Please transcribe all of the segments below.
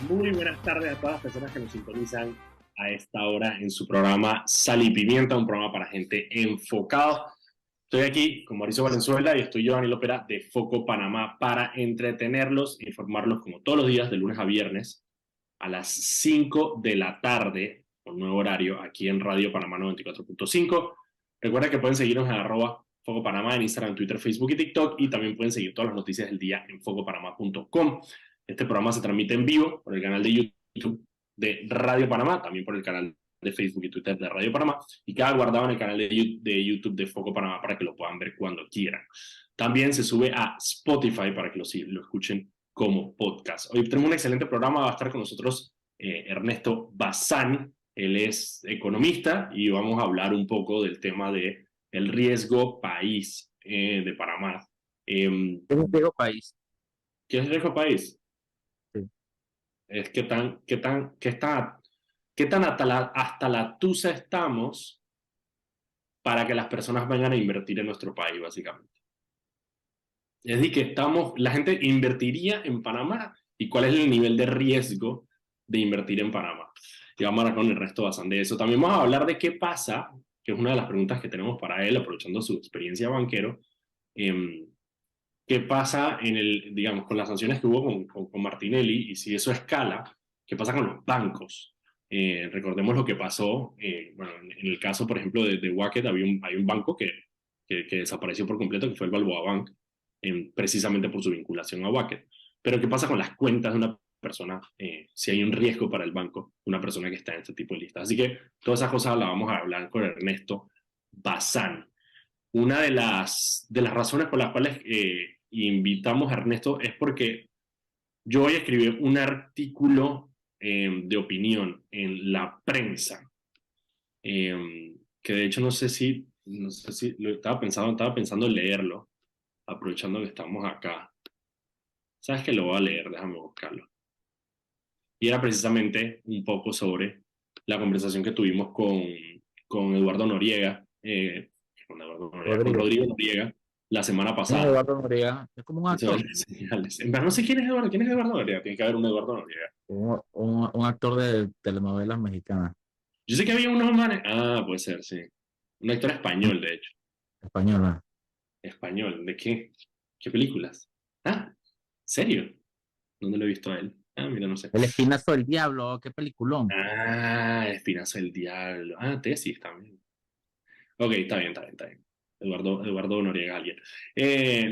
Muy buenas tardes a todas las personas que nos sintonizan a esta hora en su programa Sal y Pimienta, un programa para gente enfocada. Estoy aquí con Mauricio Valenzuela y estoy yo, Daniel Opera, de Foco Panamá, para entretenerlos e informarlos como todos los días, de lunes a viernes, a las 5 de la tarde, un nuevo horario, aquí en Radio Panamá 94.5. Recuerda que pueden seguirnos en @Foco Panamá en Instagram, Twitter, Facebook y TikTok, y también pueden seguir todas las noticias del día en focopanamá.com. Este programa se transmite en vivo por el canal de YouTube de Radio Panamá, también por el canal de Facebook y Twitter de Radio Panamá, y queda guardado en el canal de YouTube de Foco Panamá para que lo puedan ver cuando quieran. También se sube a Spotify para que lo escuchen como podcast. Hoy tenemos un excelente programa, va a estar con nosotros Ernesto Bazán, él es economista y vamos a hablar un poco del tema de el riesgo país de Panamá. Es un viejo país. ¿Qué es el riesgo país? Sí. Es qué tan hasta la tusa estamos para que las personas vengan a invertir en nuestro país, básicamente. Es decir, la gente invertiría en Panamá y cuál es el nivel de riesgo de invertir en Panamá. Y vamos a hablar con el resto bastante de eso. También vamos a hablar de qué pasa, que es una de las preguntas que tenemos para él, aprovechando su experiencia banquero. ¿Qué pasa digamos, con las sanciones que hubo con Martinelli? Y si eso escala, ¿qué pasa con los bancos? Recordemos lo que pasó, bueno, en el caso, por ejemplo, de Wacket, hay un banco que desapareció por completo, que fue el Balboa Bank, precisamente por su vinculación a Wacket. Pero ¿qué pasa con las cuentas de una persona, si hay un riesgo para el banco, una persona que está en este tipo de listas? Así que todas esas cosas las vamos a hablar con Ernesto Bazán. Una de las razones por las cuales invitamos a Ernesto es porque yo voy a escribir un artículo de opinión en la prensa, que de hecho no sé si lo estaba pensando en leerlo, aprovechando que estamos acá. ¿Sabes que lo voy a leer? Déjame buscarlo. Y era precisamente un poco sobre la conversación que tuvimos con Eduardo Noriega, con Rodrigo. Rodrigo Noriega, la semana ¿Quién es pasada. Eduardo Noriega? Es como un Sobre actor. las señales. En verdad no sé quién es Eduardo. ¿Quién es Eduardo Noriega? Tiene que haber un Eduardo Noriega. Un actor de telenovelas mexicanas. Yo sé que había unos manes. Ah, puede ser, sí. Un actor español, de hecho. Española. Español. ¿De qué? ¿Qué películas? Ah, ¿serio? ¿Dónde lo he visto a él? Ah, mira, no sé. El Espinazo del Diablo. Qué peliculón. Ah, Espinazo del Diablo. Ah, Tesis también. Ok, está bien, está bien, está bien. Eduardo Noriega, alguien.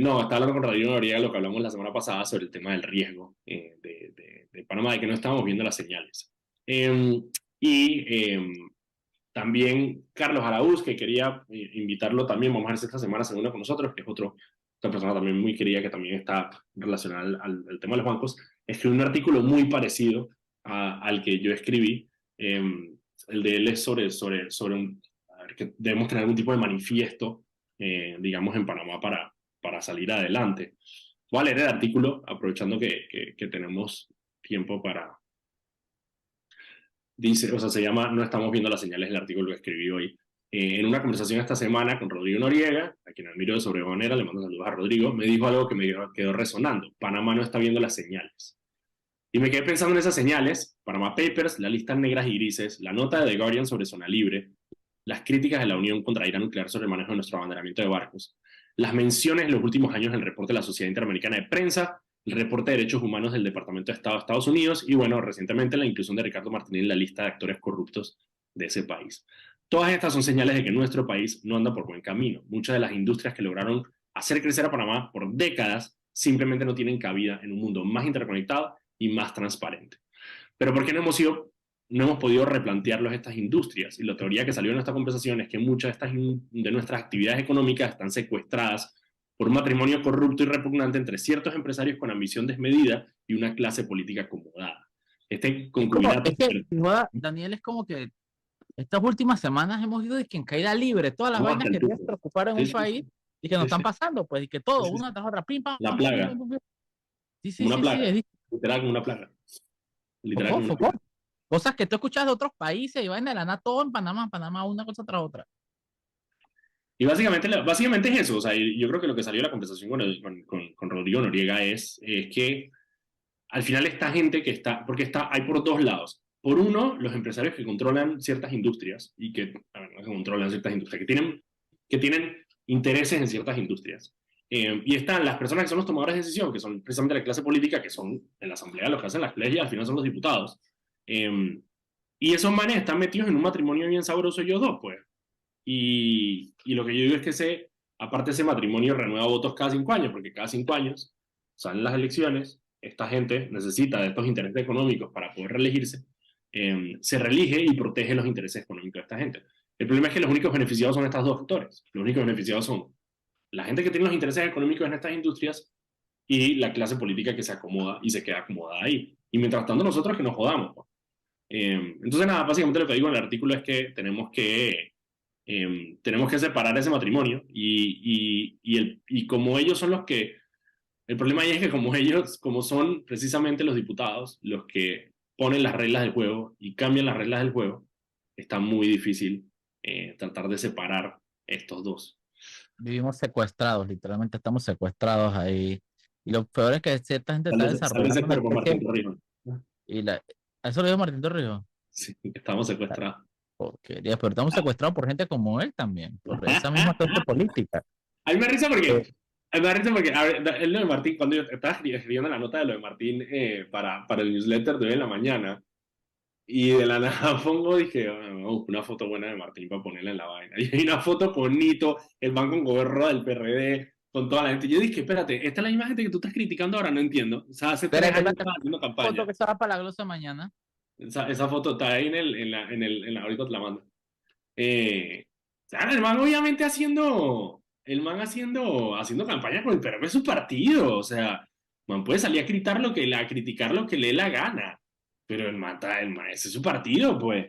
No, estaba hablando con Rodrigo Noriega, lo que hablamos la semana pasada sobre el tema del riesgo de Panamá, de que no estábamos viendo las señales. Y también Carlos Araúz, que quería invitarlo también, vamos a ver si esta semana se une con nosotros, que es otra persona también muy querida que también está relacionada al tema de los bancos, escribió un artículo muy parecido al que yo escribí. El de él es a ver, que debemos tener algún tipo de manifiesto, digamos, en Panamá para salir adelante. Voy a leer el artículo, aprovechando que tenemos tiempo para, dice, o sea, se llama No estamos viendo las señales del artículo que escribí hoy. En una conversación esta semana con Rodrigo Noriega, a quien admiro de sobremanera, le mando saludos a Rodrigo, me dijo algo que me quedó resonando. Panamá no está viendo las señales. Y me quedé pensando en esas señales, Panama Papers, las listas negras y grises, la nota de The Guardian sobre zona libre, las críticas de la Unión contra Irán nuclear sobre el manejo de nuestro abanderamiento de barcos, las menciones en los últimos años del reporte de la Sociedad Interamericana de Prensa, el reporte de derechos humanos del Departamento de Estado de Estados Unidos y, bueno, recientemente la inclusión de Ricardo Martinelli en la lista de actores corruptos de ese país. Todas estas son señales de que nuestro país no anda por buen camino. Muchas de las industrias que lograron hacer crecer a Panamá por décadas simplemente no tienen cabida en un mundo más interconectado y más transparente. Pero ¿por qué no hemos podido replantearlos estas industrias? Y la teoría que salió en esta conversación es que muchas de nuestras actividades económicas están secuestradas por un matrimonio corrupto y repugnante entre ciertos empresarios con ambición desmedida y una clase política acomodada. Este Es como, concubinato... es que, joda, Daniel, es como que estas últimas semanas hemos ido de que en caída libre, todas las Vamos vainas hasta el que debían tubo. preocupar en Sí, un sí, país y que nos sí, están sí, pasando, pues, y que todo, sí, sí. una tras otra, pim, pam, La pim, pim, pim, plaga, pim, pim. Sí, como sí, una sí, sí, plaga, literal como una plaga, literal focó, como una focó. plaga. Cosas que tú escuchas de otros países y vaina de la nada, todo en Panamá, una cosa tras otra. Y básicamente es eso, o sea, yo creo que lo que salió de la conversación con Rodrigo Noriega es que al final esta gente que está, porque hay por dos lados. Por uno, los empresarios que controlan ciertas industrias y que, a ver, no que controlan ciertas industrias, que tienen intereses en ciertas industrias. Y están las personas que son los tomadores de decisión, que son precisamente la clase política, que son en la asamblea los que hacen las leyes y al final son los diputados. Y esos manes están metidos en un matrimonio bien sabroso ellos dos, pues. Y lo que yo digo es que aparte ese matrimonio renueva votos cada 5 años, porque cada 5 años salen las elecciones, esta gente necesita de estos intereses económicos para poder reelegirse, se reelige y protege los intereses económicos de esta gente. El problema es que los únicos beneficiados son estos dos factores. Los únicos beneficiados son la gente que tiene los intereses económicos en estas industrias y la clase política que se acomoda y se queda acomodada ahí. Y mientras tanto nosotros que nos jodamos. Entonces nada, básicamente lo que digo en el artículo es que tenemos que separar ese matrimonio y como ellos son los que, el problema ahí es que como son precisamente los diputados los que ponen las reglas del juego y cambian las reglas del juego, está muy difícil tratar de separar estos dos. Vivimos secuestrados, literalmente estamos secuestrados ahí. Y lo peor es que cierta gente está Sale ese desarrollando una cuerpo Martín especie, Torrijos. y eso lo dijo Martín Torrijos. Sí, estamos secuestrados. Porquería, pero estamos secuestrados por gente como él también, por esa misma clase política. A mí me da risa Eh, porque, a mí me da risa porque a ver, lo de Martín, cuando yo estaba escribiendo la nota de lo de Martín para el newsletter de hoy en la mañana, y de la nada pongo, dije, una foto buena de Martín para ponerla en la vaina. Y hay una foto con Nito, el man con gorro del PRD, con toda la gente. Yo dije, espérate, esta es la misma gente que tú estás criticando ahora, no entiendo. O sea, hace pero 3 es que años la estaba haciendo foto campaña. que estaba para la glosa mañana. Esa foto está ahí ahorita te la mando. O sea, el man haciendo campaña con el PRM de su partido. O sea, man puede salir a criticar lo que le dé la gana. Pero el man, ese es su partido, pues.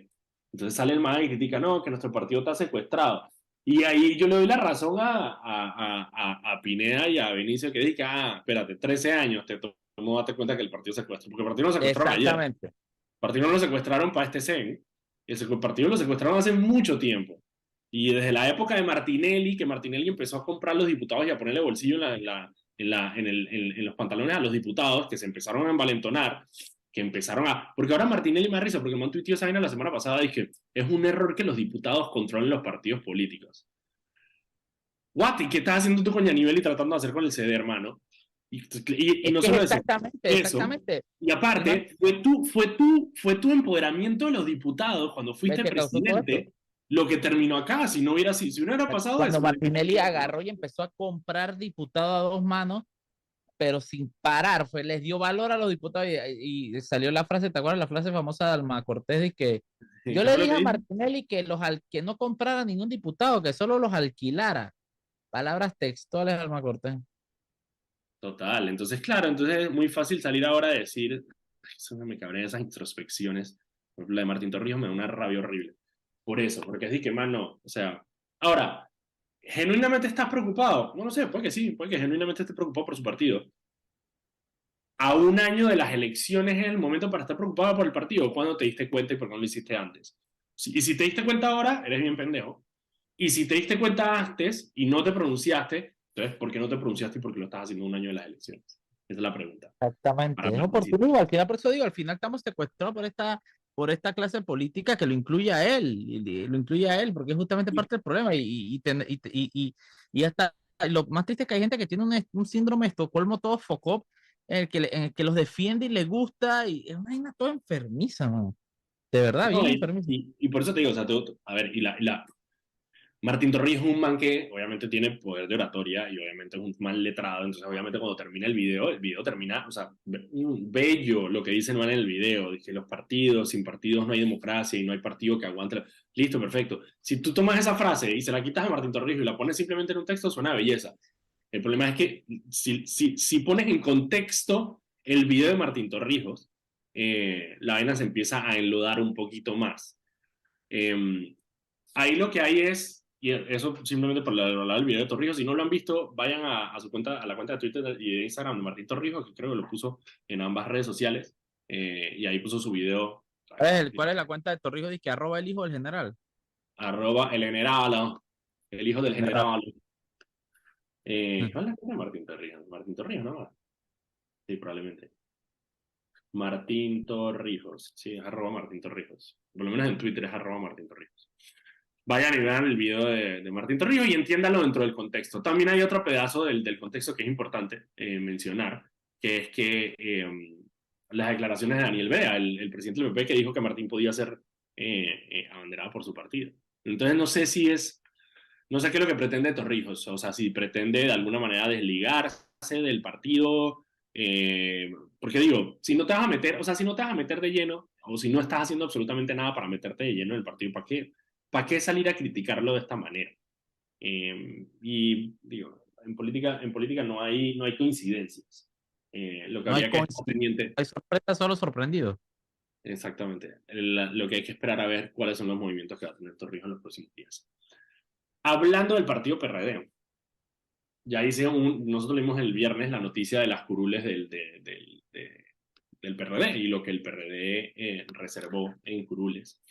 Entonces sale el man y critica, no, que nuestro partido está secuestrado. Y ahí yo le doy la razón a Pineda y a Benicio que dice, espérate, 13 años te tomó date cuenta que el partido secuestró. Porque el partido no secuestraron ayer. El Exactamente. partido no lo secuestraron para este CEN. El partido lo secuestraron hace mucho tiempo. Y desde la época de Martinelli, que Martinelli empezó a comprar los diputados y a ponerle bolsillo en los pantalones a los diputados, que se empezaron a envalentonar, que empezaron a... Porque ahora Martinelli me da risa, porque me tuiteó esa vaina la semana pasada, dije, es un error que los diputados controlen los partidos políticos. ¿What? ¿Y qué estás haciendo tú con Yanivel y tratando de hacer con el CD, hermano? Y Es no que es solo eso, exactamente. y Una aparte, fue tu empoderamiento de los diputados cuando vez fuiste que causó todo esto. presidente lo que terminó acá. Si no hubiera pasado Cuando eso, Martinelli agarró y empezó a comprar diputados a dos manos, pero sin parar, les dio valor a los diputados y salió la frase, ¿te acuerdas la frase famosa de Alma Cortés? De que ¿qué yo le fue lo dije que a dijo? Martinelli que no comprara ningún diputado, que solo los alquilara. Palabras textuales de Alma Cortés. Total, entonces, claro, entonces es muy fácil salir ahora a decir, eso me cabrea esas introspecciones. Por ejemplo, la de Martín Torrijos me da una rabia horrible. Por eso, porque así que, mano, o sea, ahora, ¿genuinamente estás preocupado? No lo sé, puede que sí, puede que genuinamente estés preocupado por su partido. A un año de las elecciones es el momento para estar preocupado por el partido. ¿Cuándo te diste cuenta y por qué no lo hiciste antes? Y si te diste cuenta ahora, eres bien pendejo. Y si te diste cuenta antes y no te pronunciaste, entonces, ¿por qué no te pronunciaste y por qué lo estás haciendo un año de las elecciones? Esa es la pregunta. Exactamente, Para es Martincito. oportunismo. Al final, por eso digo, al final estamos secuestrados por esta clase política que lo incluye a él, y lo incluye a él, porque es justamente parte del problema. Y hasta lo más triste es que hay gente que tiene un síndrome de Estocolmo todo focó, en el que los defiende y le gusta, y es una vaina toda enfermiza, mano. De verdad, No, bien y, enfermiza. y, y por eso te digo, o sea, a ver, Martín Torrijos es un man que obviamente tiene poder de oratoria y obviamente es un man letrado, entonces obviamente cuando termina el video termina, o sea, bello lo que dice el man en el video, dije, los partidos, sin partidos no hay democracia y no hay partido que aguante. Listo, perfecto. Si tú tomas esa frase y se la quitas a Martín Torrijos y la pones simplemente en un texto, suena belleza. El problema es que si pones en contexto el video de Martín Torrijos, la vaina se empieza a enlodar un poquito más. Ahí lo que hay es, y eso simplemente por hablar del video de Torrijos, si no lo han visto, vayan a su cuenta, a la cuenta de Twitter y de Instagram de Martín Torrijos, que creo que lo puso en ambas redes sociales, y ahí puso su video, ¿Cuál es la cuenta de Torrijos? Dice que @ el hijo del general. @el general, el hijo del General. general. ¿Cuál es la cuenta de Martín Torrijos? Martín Torrijos, ¿no? Sí, probablemente. Martín Torrijos. Sí, es @Martín Torrijos. Por lo menos en Twitter es @Martín Torrijos. Vayan y vean el video de Martín Torrijos y entiéndalo dentro del contexto. También hay otro pedazo del contexto que es importante mencionar, que es que las declaraciones de Daniel Vea, el presidente del PP, que dijo que Martín podía ser abanderado por su partido. Entonces no sé qué es lo que pretende Torrijos, o sea, si pretende de alguna manera desligarse del partido, porque digo, si no te vas a meter, o sea, si no te vas a meter de lleno, o si no estás haciendo absolutamente nada para meterte de lleno en el partido, ¿para qué salir a criticarlo de esta manera? Y digo, en política no hay coincidencias. Lo que No hay habría que estar pendiente. hay sorpresa, solo sorprendido. Exactamente. Lo que hay que esperar a ver cuáles son los movimientos que va a tener Torrijos en los próximos días. Hablando del partido PRD, nosotros leímos el viernes la noticia de las curules del PRD y lo que el PRD reservó en curules.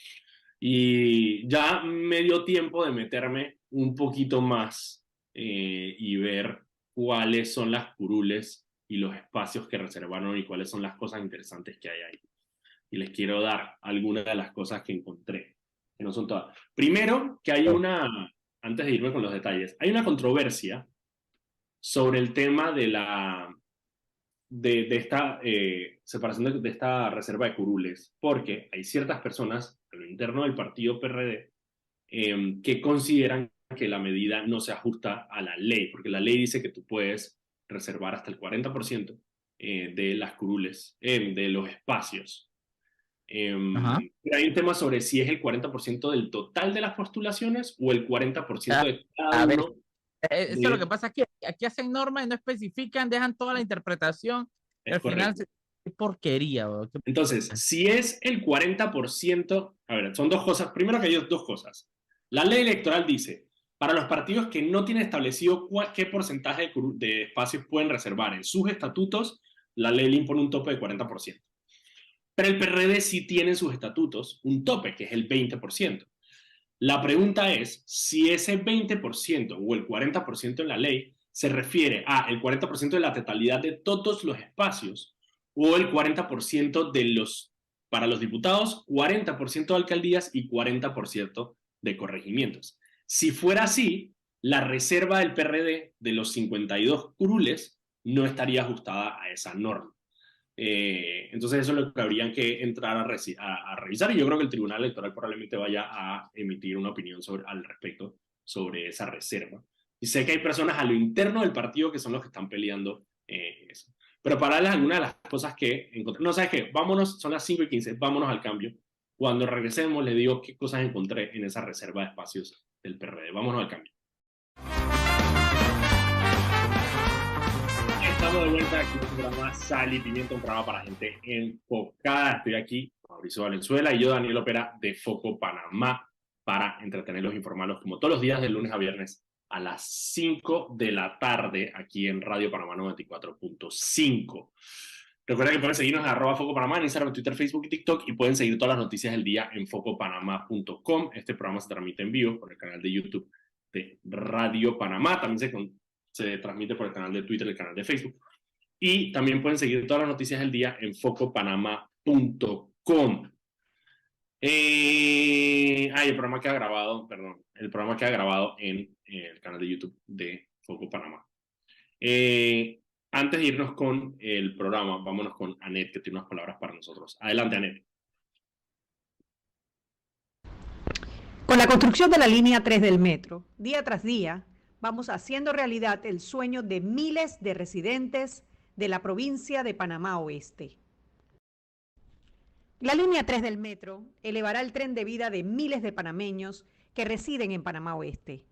Y ya me dio tiempo de meterme un poquito más y ver cuáles son las curules y los espacios que reservaron y cuáles son las cosas interesantes que hay ahí. Y les quiero dar algunas de las cosas que encontré, que no son todas. Primero, que hay antes de irme con los detalles, hay una controversia sobre el tema de esta separación de esta reserva de curules, porque hay ciertas personas a lo interno del partido PRD que consideran que la medida no se ajusta a la ley, porque la ley dice que tú puedes reservar hasta el 40% de las curules, de los espacios. Pero hay un tema sobre si es el 40% del total de las postulaciones o el 40% de cada uno. Eso es lo que pasa aquí. Aquí hacen normas y no especifican, dejan toda la interpretación. Es al final es porquería. Entonces, si es el 40%, a ver, son dos cosas. Primero que hay dos cosas. La ley electoral dice, para los partidos que no tienen establecido qué porcentaje de espacios pueden reservar en sus estatutos, la ley le impone un tope de 40%. Pero el PRD sí tiene en sus estatutos un tope, que es el 20%. La pregunta es si ese 20% o el 40% en la ley se refiere a el 40% de la totalidad de todos los espacios o el 40% para los diputados, 40% de alcaldías y 40% de corregimientos. Si fuera así, la reserva del PRD de los 52 curules no estaría ajustada a esa norma. Entonces eso es lo que habrían que entrar a revisar y yo creo que el Tribunal Electoral probablemente vaya a emitir una opinión al respecto sobre esa reserva. Y sé que hay personas a lo interno del partido que son los que están peleando eso. Pero para darles algunas de las cosas que encontré, no sabes qué, vámonos, son las 5:15, vámonos al cambio. Cuando regresemos les digo qué cosas encontré en esa reserva de espacios del PRD. Vámonos al cambio. Estamos de vuelta aquí en un programa Sal y Pimienta, un programa para gente enfocada. Estoy aquí, Mauricio Valenzuela y yo, Daniel Opera, de Foco Panamá, para entretenerlos e informarlos como todos los días, de lunes a viernes, a las 5 de la tarde, aquí en Radio Panamá 94.5. Recuerden que pueden seguirnos en @FocoPanamá en Instagram, Twitter, Facebook y TikTok, y pueden seguir todas las noticias del día en focopanamá.com. Este programa se transmite en vivo por el canal de YouTube de Radio Panamá. También se transmite por el canal de Twitter y el canal de Facebook. Y también pueden seguir todas las noticias del día en focopanama.com. El programa queda grabado, perdón, el programa queda grabado en el canal de YouTube de Foco Panamá. Antes de irnos con el programa, vámonos con Anet, que tiene unas palabras para nosotros. Adelante, Anet. Con la construcción de la línea 3 del metro, día tras día, vamos haciendo realidad el sueño de miles de residentes de la provincia de Panamá Oeste. La línea 3 del metro elevará el tren de vida de miles de panameños que residen en Panamá Oeste.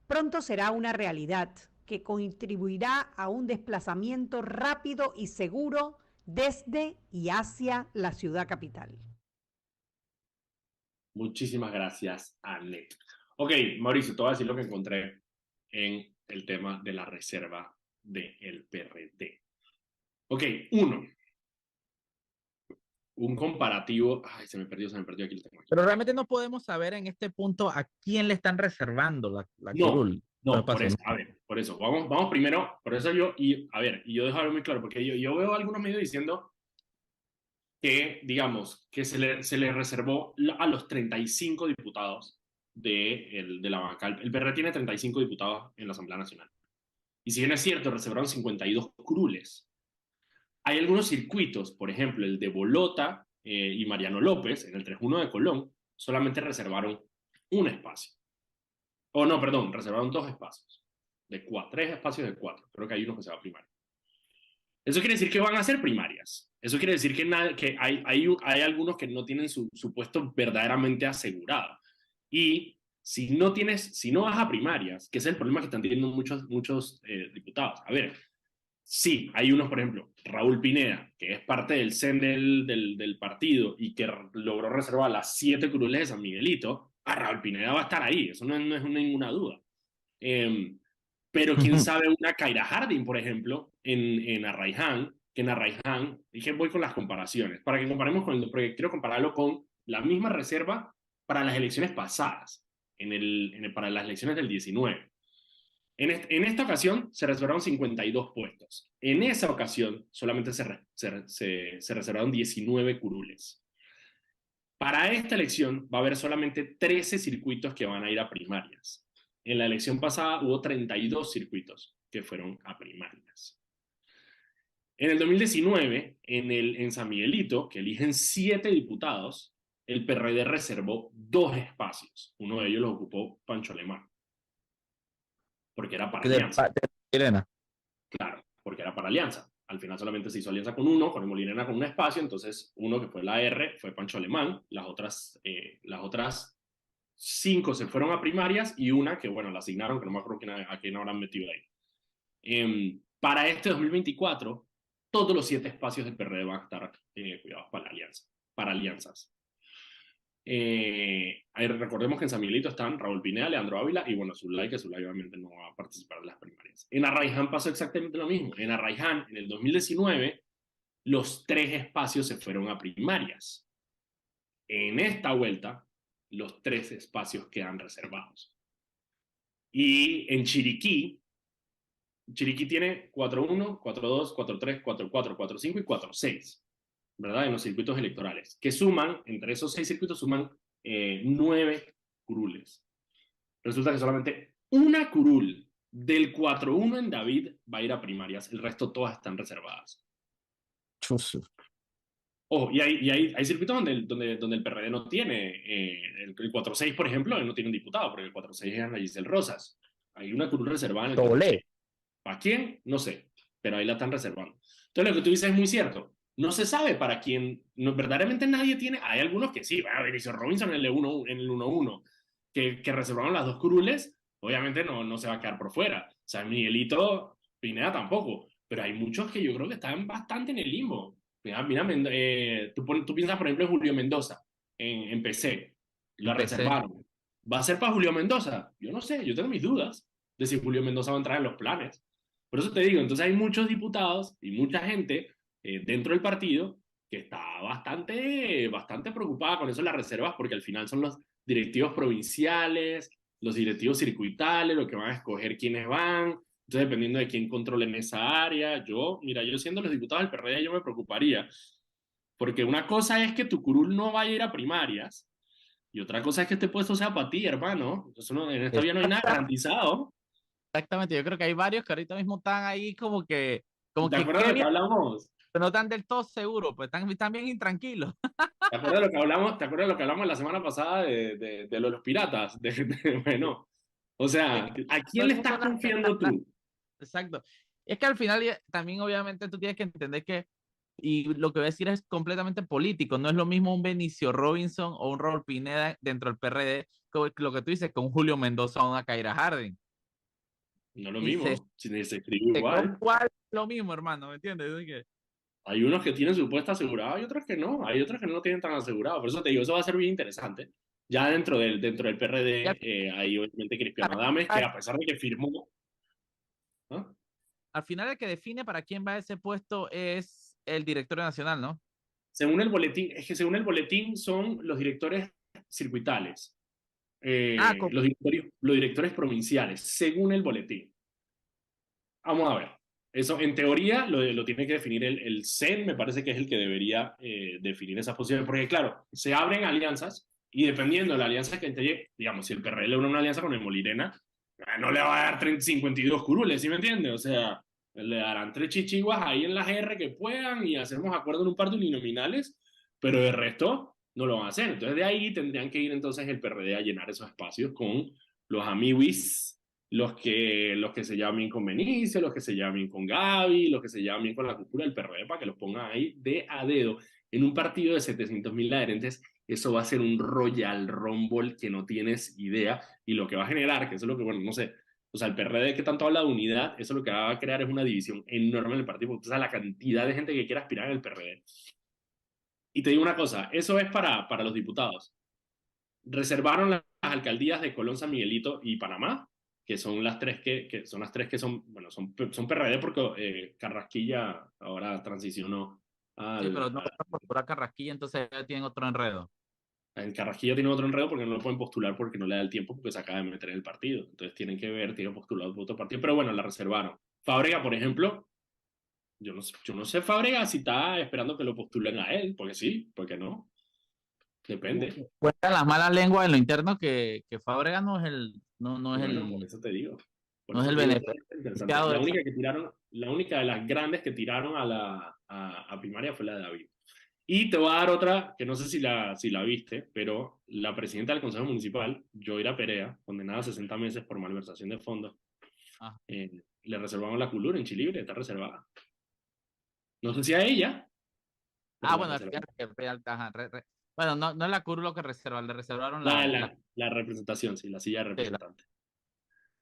Pronto será una realidad que contribuirá a un desplazamiento rápido y seguro desde y hacia la ciudad capital. Muchísimas gracias, Anet. Ok, Mauricio, te voy a decir lo que encontré en el tema de la reserva del PRD. Ok, un comparativo. Ay, se me perdió aquí. Lo tengo aquí. Pero realmente no podemos saber en este punto a quién le están reservando la curul. No, por eso, a ver, por eso, vamos primero, por eso yo dejo algo muy claro, porque yo veo algunos medios diciendo que, digamos, que se le reservó a los 35 diputados de la banca. El PRD tiene 35 diputados en la Asamblea Nacional. Y si bien es cierto, reservaron 52 curules. Hay algunos circuitos, por ejemplo, el de Bolota y Mariano López, en el 31 de Colón, solamente reservaron un espacio. O no, perdón, reservaron 2 espacios. 3 espacios de 4. Creo que hay uno que se va a primaria. Eso quiere decir que van a ser primarias. Eso quiere decir que hay algunos que no tienen su puesto verdaderamente asegurado. Y si no vas a primarias, que es el problema que están teniendo muchos diputados. A ver, sí, hay unos, por ejemplo, Raúl Pineda, que es parte del CEN del partido y que logró reservar las 7 curules de San Miguelito. Raúl Pineda va a estar ahí, eso no es ninguna duda. Pero quién sabe una Kaira Harding, por ejemplo, en Arraiján, que en Arraiján, dije voy con las comparaciones, para que comparemos porque quiero compararlo con la misma reserva para las elecciones pasadas, para las elecciones del 19. En esta ocasión se reservaron 52 puestos. En esa ocasión solamente se reservaron 19 curules. Para esta elección va a haber solamente 13 circuitos que van a ir a primarias. En la elección pasada hubo 32 circuitos que fueron a primarias. En el 2019, en San Miguelito, que eligen 7 diputados, el PRD reservó 2 espacios. Uno de ellos lo ocupó Pancho Alemán, porque era para alianza. Claro, porque era para alianza. Al final solamente se hizo alianza con uno, con el Molinera con un espacio, entonces uno que fue la R fue Pancho Alemán, las otras 5 se fueron a primarias y una que, bueno, la asignaron, que no me acuerdo a quién habrán metido ahí. Para este 2024, todos los 7 espacios del PRD van a estar cuidados para alianzas. Recordemos que en San Miguelito están Raúl Pineda, Leandro Ávila y, bueno, Zulay, que Zulay obviamente no va a participar de las primarias. En Arraiján pasó exactamente lo mismo. En Arraiján, en el 2019, los 3 espacios se fueron a primarias. En esta vuelta, los 3 espacios quedan reservados. Y en Chiriquí tiene 4-1, 4-2, 4-3, 4-4, 4-5 y 4-6, ¿verdad? En los circuitos electorales, que suman, entre esos 6 circuitos suman 9 curules. Resulta que solamente una curul del 4-1 en David va a ir a primarias, el resto todas están reservadas. Oh, y hay circuitos donde el PRD no tiene, el 4-6, por ejemplo, no tiene un diputado, porque el 4-6 es Ana Giselle Rosas. Hay una curul reservada en el 4-6. ¿Para quién? No sé, pero ahí la están reservando. Entonces lo que tú dices es muy cierto. No se sabe para quién, verdaderamente nadie tiene, hay algunos que sí, Benicio Robinson en el 1-1, que reservaron las 2 curules, obviamente no se va a quedar por fuera. San Miguelito, Pineda tampoco, pero hay muchos que yo creo que están bastante en el limbo. Mira, tú piensas, por ejemplo, en Julio Mendoza, en PC, la reservaron. ¿Va a ser para Julio Mendoza? Yo no sé, yo tengo mis dudas de si Julio Mendoza va a entrar en los planes. Por eso te digo, entonces hay muchos diputados y mucha gente dentro del partido que está bastante preocupada con eso de las reservas, porque al final son los directivos provinciales, los directivos circuitales, los que van a escoger quiénes van. Entonces, dependiendo de quién controle en esa área, yo siendo los diputados del PRD, yo me preocuparía, porque una cosa es que tu curul no vaya a ir a primarias, y otra cosa es que este puesto sea para ti, hermano. Entonces, en esta vida no hay nada garantizado. Exactamente, yo creo que hay varios que ahorita mismo están ahí como que ¿Te acuerdas de lo que hablamos? Pero no están del todo seguros, pues están bien intranquilos. ¿Te acuerdas de lo que hablamos? ¿Te acuerdas de lo que hablamos la semana pasada de los piratas? Bueno, o sea, ¿a quién le estás confiando tú? Exacto. Es que al final también obviamente tú tienes que entender que, y lo que voy a decir es completamente político, no es lo mismo un Benicio Robinson o un Raúl Pineda dentro del PRD, como lo que tú dices, con Julio Mendoza o una Kaira Harding. No es lo mismo, se escribe igual. Lo mismo, hermano, ¿me entiendes? Hay unos que tienen su puesto asegurado y otros que no. Hay otros que no lo tienen tan asegurado. Por eso te digo, eso va a ser bien interesante. Ya dentro del PRD hay obviamente Cristiano Adames, que a pesar de que firmó... ¿no? Al final el que define para quién va a ese puesto es el directorio nacional, ¿no? Según el boletín son los directores circuitales. Los directores provinciales, según el boletín. Vamos a ver. Eso, en teoría, lo tiene que definir el CEN, me parece que es el que debería definir esas posiciones, porque claro, se abren alianzas y dependiendo de la alianza que te digamos, si el PRL le une una alianza con el Molirena, no le va a dar 52 curules, ¿sí me entiendes? O sea, le darán 3 chichiguas ahí en las R que puedan y hacemos acuerdo en un par de uninominales, pero de resto no lo van a hacer. Entonces de ahí tendrían que ir entonces el PRD a llenar esos espacios con los amiguis, los que se llamen con Benicio, los que se llamen con Gaby, los que se llamen con la cúpula del PRD, para que los pongan ahí de a dedo. En un partido de 700.000 adherentes, eso va a ser un Royal Rumble que no tienes idea, y lo que va a generar, que eso es lo que, bueno, no sé, o sea, el PRD que tanto habla de unidad, eso lo que va a crear es una división enorme en el partido, porque o sea, la cantidad de gente que quiere aspirar en el PRD. Y te digo una cosa, eso es para los diputados. Reservaron las alcaldías de Colón, San Miguelito y Panamá, que son las tres que son las tres que son, bueno, son PRD porque Carrasquilla ahora transicionó Sí, pero no al, pueden postular Carrasquilla, entonces ya tienen otro enredo. el Carrasquilla tiene otro enredo porque no lo pueden postular porque no le da el tiempo porque se acaba de meter en el partido. Entonces tienen que ver, tienen postulado otro partido, pero bueno, la reservaron. Fábrega, por ejemplo, yo no sé Fábrega si está esperando que lo postulen a él, porque sí, porque no, depende. Cuentan las malas lenguas en lo interno que Fábrega no es el, no es Bueno, por el, eso te digo. Por no es eso el te digo que es interesante. beneficiado de La esa. única que tiraron, la única de las grandes que tiraron a primaria fue la de David. Y te voy a dar otra que no sé si la viste, pero la presidenta del Consejo Municipal, Yoira Perea, condenada a 60 meses por malversación de fondos, Ah, le reservaron la culura en Chilibre, está reservada. No sé si a ella, pero la bueno, reservaron. ajá, bueno, no es la curva lo que reservan, le reservaron La, la, la representación, sí, la silla de sí, representante.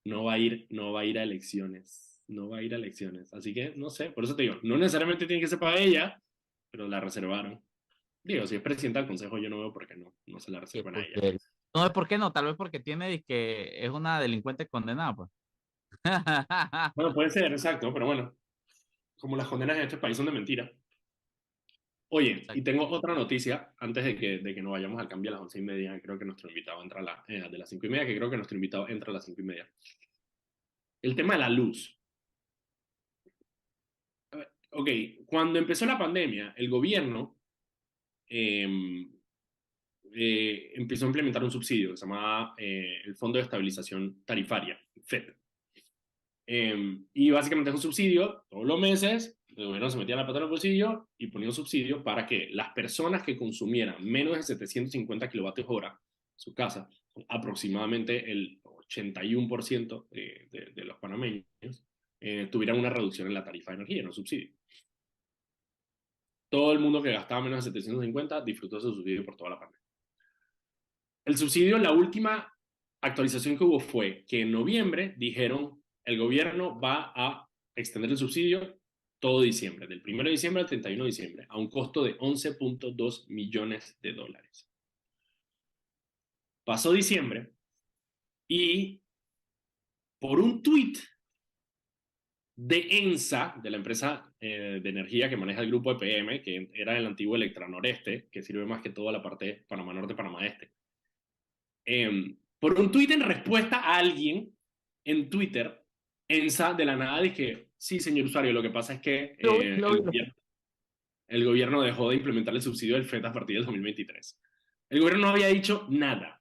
No va a ir a elecciones. No va a ir a elecciones. Así que, no sé, por eso te digo, no necesariamente tiene que ser para ella, pero la reservaron. Digo, si es presidenta del consejo, yo no veo por qué no se la reservan a ella. no es por qué no, tal vez porque tiene que es una delincuente condenada, pues. Bueno, puede ser, exacto, pero bueno, como las condenas en este país son de mentira. Oye, y tengo otra noticia antes de que nos vayamos al cambio a las 11:30. Creo que nuestro invitado entra de las 5:30, que creo que nuestro invitado entra a las 5:30. El tema de la luz. Ok, cuando empezó la pandemia, el gobierno empezó a implementar un subsidio que se llamaba el Fondo de Estabilización Tarifaria, FET. Y básicamente es un subsidio, todos los meses, el gobierno se metía la plata en el bolsillo y ponía un subsidio para que las personas que consumieran menos de 750 kilovatios hora su casa, aproximadamente el 81% de los panameños, tuvieran una reducción en la tarifa de energía, no subsidio. Todo el mundo que gastaba menos de 750 disfrutó de ese subsidio por toda la pandemia. El subsidio, la última actualización que hubo fue que en noviembre dijeron el gobierno va a extender el subsidio todo diciembre, del 1 de diciembre al 31 de diciembre, a un costo de 11.2 millones de dólares. Pasó diciembre y por un tuit de ENSA, de la empresa de energía que maneja el grupo EPM, que era el antiguo Electra Noreste, que sirve más que todo a la parte de Panamá Norte, Panamá Este. Por un tuit en respuesta a alguien en Twitter, ENSA de la nada dije, sí, señor usuario, lo que pasa es que el gobierno dejó de implementar el subsidio del FET a partir del 2023. El gobierno no había dicho nada.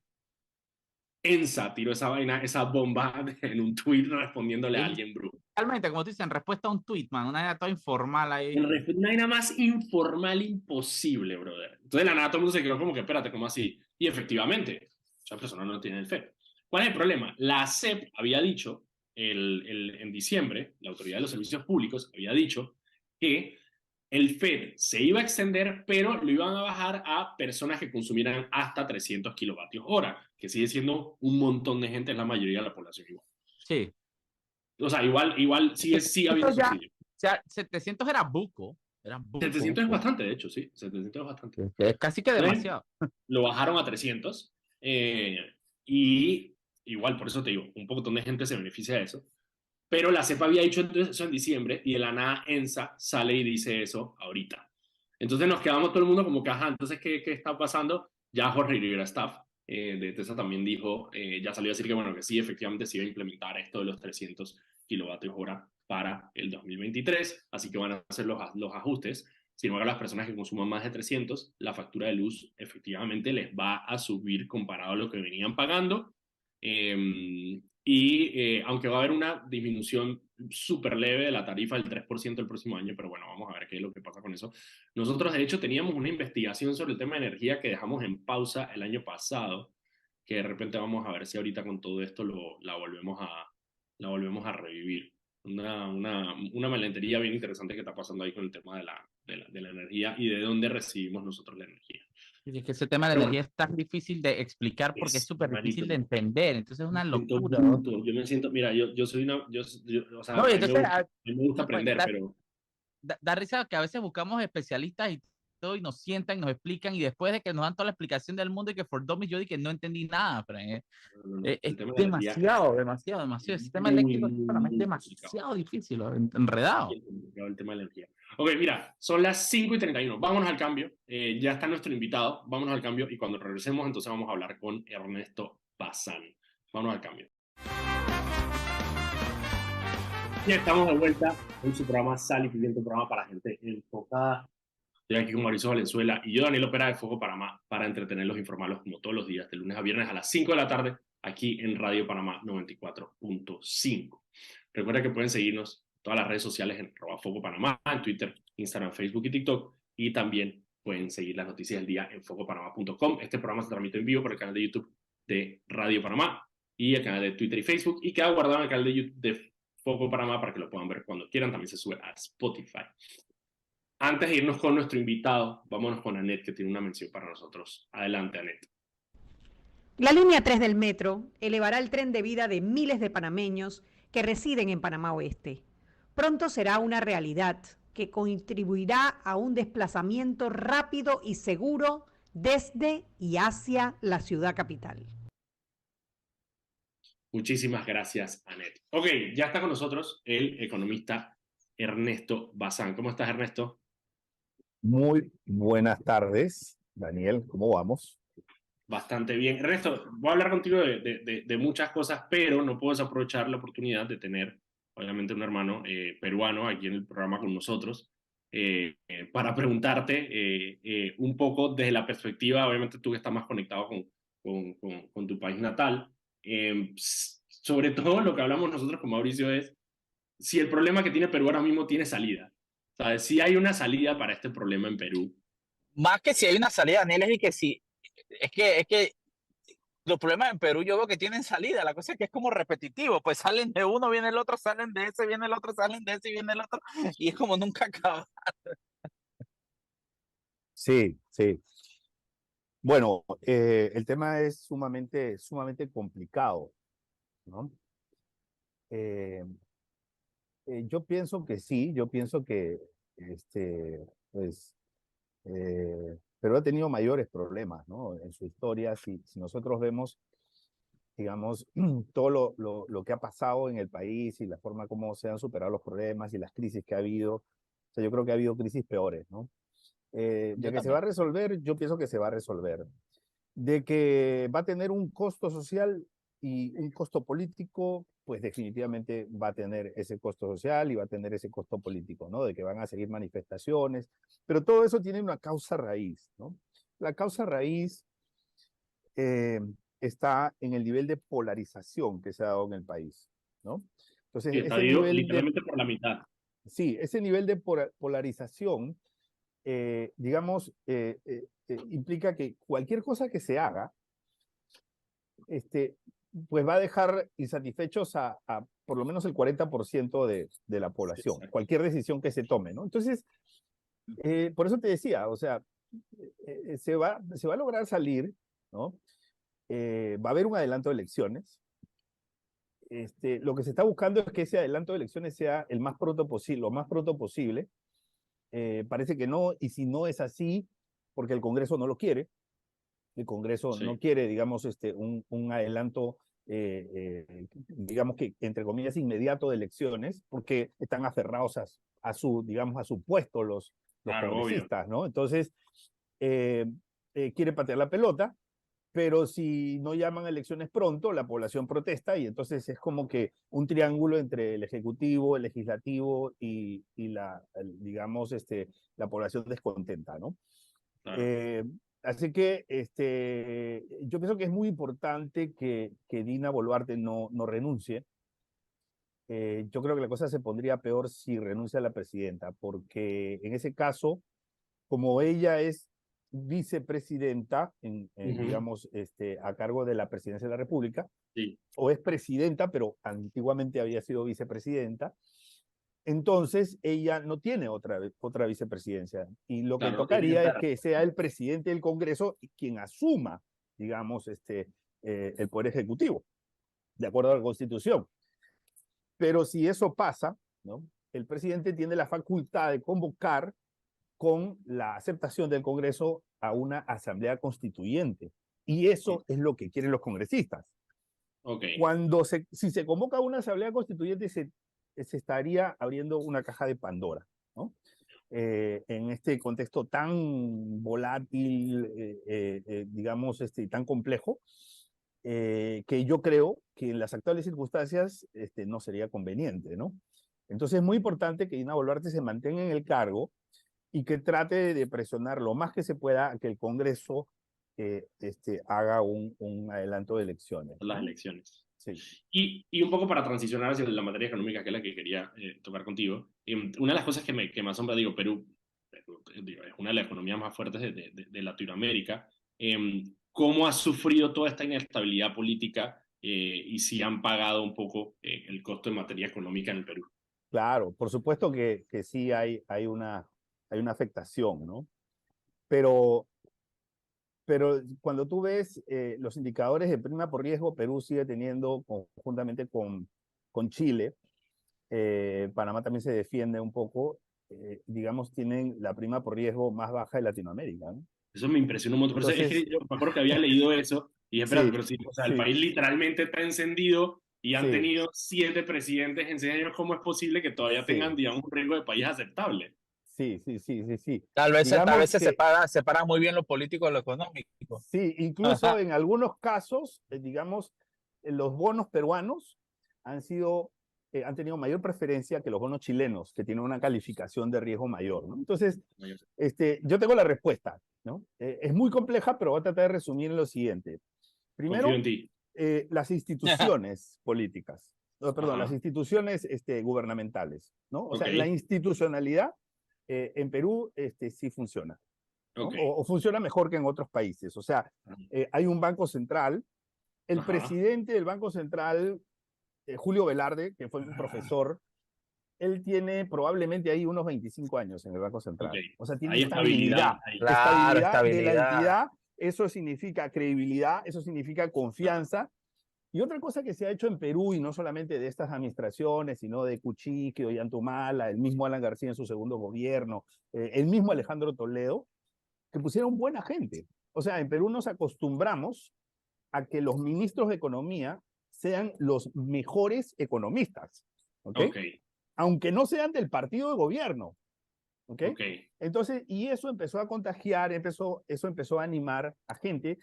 ENSA tiró esa vaina, esa bomba en un tuit respondiéndole a alguien bruto. Realmente, como tú dices, en respuesta a un tweet, man, una idea toda informal ahí. No hay nada más informal imposible, brother. Entonces, de la nada todo el mundo se quedó como que, espérate, ¿cómo así? Y efectivamente, esa persona no tiene el FED. ¿Cuál es el problema? La ASEP había dicho en diciembre, la Autoridad de los Servicios Públicos había dicho que el FED se iba a extender, pero lo iban a bajar a personas que consumieran hasta 300 kilovatios hora, que sigue siendo un montón de gente, es la mayoría de la población igual. Sí. O sea, igual sí habiendo subsidio. O sea, 700 era buco. 700 es bastante, de hecho, sí. 700 es bastante. Es casi que demasiado. Lo bajaron a 300. Y igual, por eso te digo, un montón de gente se beneficia de eso. Pero la CEPA había dicho eso en diciembre y de la nada ENSA sale y dice eso ahorita. Entonces nos quedamos todo el mundo como que, ajá, entonces, ¿qué está pasando? Ya Jorge Rivera Staff de TESA también dijo, ya salió a decir que, bueno, que sí, efectivamente se iba a implementar esto de los 300 kilovatios hora para el 2023, así que van a hacer los ajustes. Sin embargo, a las personas que consuman más de 300, la factura de luz efectivamente les va a subir comparado a lo que venían pagando. Aunque va a haber una disminución súper leve de la tarifa del 3% el próximo año, pero bueno, vamos a ver qué es lo que pasa con eso. Nosotros, de hecho, teníamos una investigación sobre el tema de energía que dejamos en pausa el año pasado, que de repente vamos a ver si ahorita con todo esto la volvemos a revivir. Una malentería bien interesante que está pasando ahí con el tema de la energía y de dónde recibimos nosotros la energía. Es que ese tema de la energía es tan difícil de explicar porque es súper difícil de entender, entonces es una locura, ¿no? Yo me siento, mira, yo soy o sea, No, y entonces, a mí me gusta aprender, pero... Da risa que a veces buscamos especialistas y todo y nos sientan y nos explican y después de que nos dan toda la explicación del mundo y que for dummies yo dije que no entendí nada, pero es demasiado. El sistema eléctrico es demasiado difícil, enredado. El tema de la energía. Ok, mira, son las 5:31. Vámonos al cambio. Ya está nuestro invitado. Vámonos al cambio y cuando regresemos, entonces vamos a hablar con Ernesto Bazán. Vámonos al cambio. Ya estamos de vuelta en su programa Sal y Pimienta, un programa para gente enfocada. Estoy aquí con Mauricio Valenzuela y yo, Daniel Opera de Foco Panamá, para entretenerlos e informarlos como todos los días, de lunes a viernes a las 5 de la tarde, aquí en Radio Panamá 94.5. Recuerda que pueden seguirnos en todas las redes sociales en @Foco Panamá, en Twitter, Instagram, Facebook y TikTok, y también pueden seguir las noticias del día en focopanamá.com. Este programa se transmite en vivo por el canal de YouTube de Radio Panamá y el canal de Twitter y Facebook, y queda guardado en el canal de YouTube de Foco Panamá para que lo puedan ver cuando quieran. También se sube a Spotify. Antes de irnos con nuestro invitado, vámonos con Anet, que tiene una mención para nosotros. Adelante, Anet. La línea 3 del metro elevará el tren de vida de miles de panameños que residen en Panamá Oeste. Pronto será una realidad que contribuirá a un desplazamiento rápido y seguro desde y hacia la ciudad capital. Muchísimas gracias, Anet. Ok, ya está con nosotros el economista Ernesto Bazán. ¿Cómo estás, Ernesto? Muy buenas tardes, Daniel, ¿cómo vamos? Bastante bien. Ernesto, voy a hablar contigo de muchas cosas, pero no puedo desaprovechar la oportunidad de tener, obviamente, un hermano peruano aquí en el programa con nosotros, para preguntarte un poco desde la perspectiva, obviamente tú que estás más conectado con tu país natal, sobre todo lo que hablamos nosotros con Mauricio es si el problema que tiene Perú ahora mismo tiene salida. ¿Sabes? Si hay una salida para este problema en Perú. Más que si hay una salida, Daniel, es que si es que los problemas en Perú yo veo que tienen salida, la cosa es que es como repetitivo, pues salen de uno, viene el otro, salen de ese, viene el otro, salen de ese, viene el otro, y es como nunca acaba. Sí, sí. Bueno, el tema es sumamente complicado, ¿no? Yo pienso que sí, yo pienso que pues, Perú ha tenido mayores problemas, ¿no? En su historia, si nosotros vemos, digamos, todo lo que ha pasado en el país y la forma como se han superado los problemas y las crisis que ha habido, o sea, yo creo que ha habido crisis peores, ¿no? De que se va a resolver, yo pienso que se va a resolver. De que va a tener un costo social y un costo político, pues definitivamente va a tener ese costo social y va a tener ese costo político, ¿no? De que van a seguir manifestaciones, pero todo eso tiene una causa raíz, ¿no? La causa raíz está en el nivel de polarización que se ha dado en el país, ¿no? Entonces, sí, está literalmente por la mitad. Sí, ese nivel de polarización, digamos, implica que cualquier cosa que se haga, pues va a dejar insatisfechos a por lo menos el 40% de la población, sí, cualquier decisión que se tome, ¿no? Entonces, por eso te decía, o sea, se va a lograr salir, ¿no? Va a haber un adelanto de elecciones. Lo que se está buscando es que ese adelanto de elecciones sea el más pronto posible, lo más pronto posible. Parece que no, y si no es así, porque el Congreso no lo quiere, el Congreso sí no quiere, digamos, un adelanto, digamos que, entre comillas, inmediato de elecciones, porque están aferrados a su, digamos, a su puesto los claro, congresistas, obvio, ¿no? Entonces, quiere patear la pelota, pero si no llaman a elecciones pronto, la población protesta y entonces es como que un triángulo entre el ejecutivo, el legislativo y digamos, la población descontenta, ¿no? Claro. Así que yo pienso que es muy importante que Dina Boluarte no renuncie. Yo creo que la cosa se pondría peor si renuncia a la presidenta, porque en ese caso, como ella es vicepresidenta, digamos, a cargo de la presidencia de la República, Sí. o es presidenta, pero antiguamente había sido vicepresidenta, entonces ella no tiene otra vicepresidencia. Y lo que Claro, tocaría es que sea el presidente del Congreso quien asuma, digamos, el poder ejecutivo, de acuerdo a la Constitución. Pero si eso pasa, ¿no? El presidente tiene la facultad de convocar con la aceptación del Congreso a una asamblea constituyente. Y eso es lo que quieren los congresistas. Okay. Si se convoca a una asamblea constituyente, se estaría abriendo una caja de Pandora, ¿no? En este contexto tan volátil, digamos, tan complejo, que yo creo que en las actuales circunstancias no sería conveniente, ¿no? Entonces es muy importante que Dina Boluarte se mantenga en el cargo y que trate de presionar lo más que se pueda a que el Congreso haga un adelanto de elecciones, ¿no? Las elecciones. Sí. Y un poco para transicionar hacia la materia económica, que es la que quería tocar contigo, una de las cosas que me asombra, digo, Perú es una de las economías más fuertes de Latinoamérica. ¿Cómo ha sufrido toda esta inestabilidad política y si han pagado un poco el costo en materia económica en el Perú? Claro, por supuesto que sí hay una afectación, ¿no? Pero cuando tú ves los indicadores de prima por riesgo, Perú sigue teniendo, conjuntamente con Chile, Panamá también se defiende un poco, digamos, tienen la prima por riesgo más baja de Latinoamérica, ¿no? Eso me impresionó un montón. Entonces, es que yo me acuerdo que había leído eso y dije, espérate, sí, pero sí, o sea, el sí, país literalmente está encendido y han sí, tenido 7 presidentes en 6 años. ¿Cómo es posible que todavía tengan, sí, digamos, un riesgo de país aceptable? sí. Tal vez Digamos se que separa muy bien lo político de lo económico. sí, incluso en algunos casos, digamos, los bonos peruanos han tenido mayor preferencia que los bonos chilenos, que tienen una calificación de riesgo mayor, ¿no? Entonces, yo tengo la respuesta, ¿no? Es muy compleja, pero voy a tratar de resumir en lo siguiente. Confío Primero, en ti. las instituciones políticas, perdón, Ajá. las instituciones gubernamentales, ¿no? O sea, Ok, la institucionalidad en Perú sí funciona, ¿no? ok. O funciona mejor que en otros países. O sea, hay un banco central. El Ajá. presidente del Banco Central, Julio Velarde, que fue un profesor, él tiene probablemente ahí unos 25 años en el Banco Ok. Central. O sea, tiene Hay estabilidad estabilidad. ahí. Claro, Estabilidad de la estabilidad. entidad, eso significa credibilidad, eso significa confianza. Y otra cosa que se ha hecho en Perú, y no solamente de estas administraciones, sino de Kuczynski, Ollantumala, el mismo Alan García en su segundo gobierno, el mismo Alejandro Toledo, que pusieron buena gente. O sea, en Perú nos acostumbramos a que los ministros de Economía sean los mejores economistas, ¿ok? Ok, Aunque no sean del partido de gobierno, ¿ok? ok. Entonces, y eso empezó a contagiar, eso empezó a animar a gente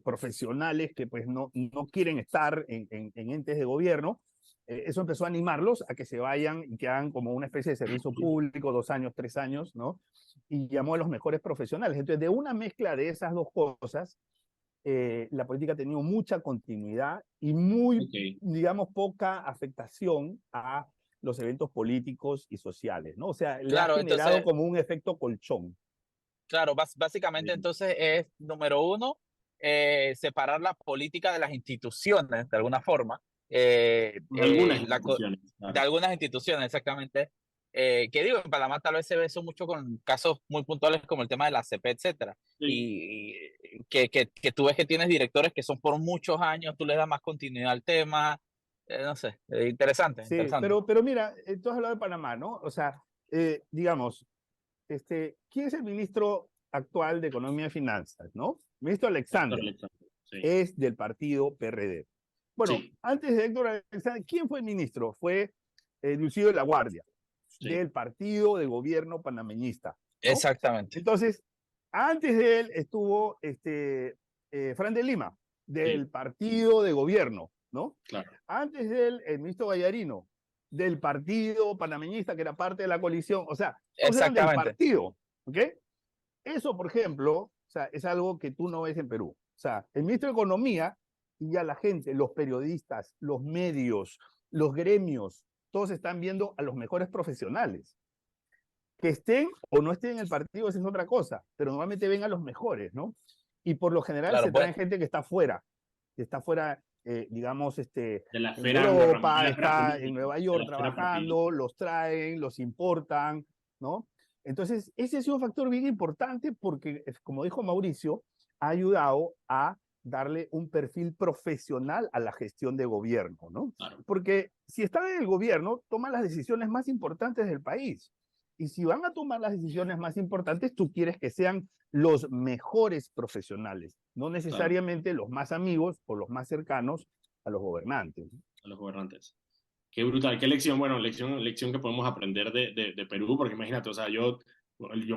profesionales que pues no quieren estar en entes de gobierno, eso empezó a animarlos a que se vayan y que hagan como una especie de servicio público, 2 años, 3 años, ¿no? Y llamó a los mejores profesionales. Entonces, de una mezcla de esas dos cosas, la política ha tenido mucha continuidad y Ok. digamos, poca afectación a los eventos políticos y sociales, ¿no? O sea, le ha Claro, generado entonces, como un efecto colchón. claro, básicamente entonces es, número uno, separar la política de las instituciones, de alguna forma. Algunas instituciones, De claro. algunas instituciones, exactamente. Que digo, en Panamá tal vez se ve eso mucho con casos muy puntuales como el tema de la CP, etcétera. Sí. Y que tú ves que tienes directores que son por muchos años, tú les das más continuidad al tema. No sé, interesante, Sí, interesante. pero mira, tú has hablado de Panamá, ¿no? O sea, digamos, ¿quién es el ministro actual de Economía y Finanzas, no? Ministro Héctor Alexandre, Alexander. Sí. es del partido PRD. Bueno, Sí. antes de Héctor Alexandre, ¿quién fue el ministro? Fue Lucido de la Guardia, Sí. del partido de gobierno panameñista, ¿no? Exactamente. Entonces, antes de él estuvo Fran de Lima, del Sí, partido de gobierno, ¿no? claro. Antes de él, el ministro Gallarino, del partido panameñista, que era parte de la coalición, o sea, todos eran del Exactamente. partido, ¿ok? Eso, por ejemplo, o sea, es algo que tú no ves en Perú. O sea, el ministro de Economía y ya la gente, los periodistas, los medios, los gremios, todos están viendo a los mejores profesionales. Que estén o no estén en el partido, esa es otra cosa, pero normalmente ven a los mejores, ¿no? Y por lo general Claro, se pues, traen gente que está fuera, digamos, De la en esfera gubernamental, de Europa, la esfera está en política, Nueva de York la esfera partidista. trabajando, los traen, los importan, ¿no? Entonces, ese ha sido un factor bien importante porque, como dijo Mauricio, ha ayudado a darle un perfil profesional a la gestión de gobierno, ¿no? Claro. Porque si están en el gobierno, toman las decisiones más importantes del país. Y si van a tomar las decisiones más importantes, tú quieres que sean los mejores profesionales, no Claro, necesariamente los más amigos o los más cercanos a los gobernantes. a los gobernantes. Qué brutal, qué lección, bueno, lección que podemos aprender de Perú, porque imagínate, o sea, yo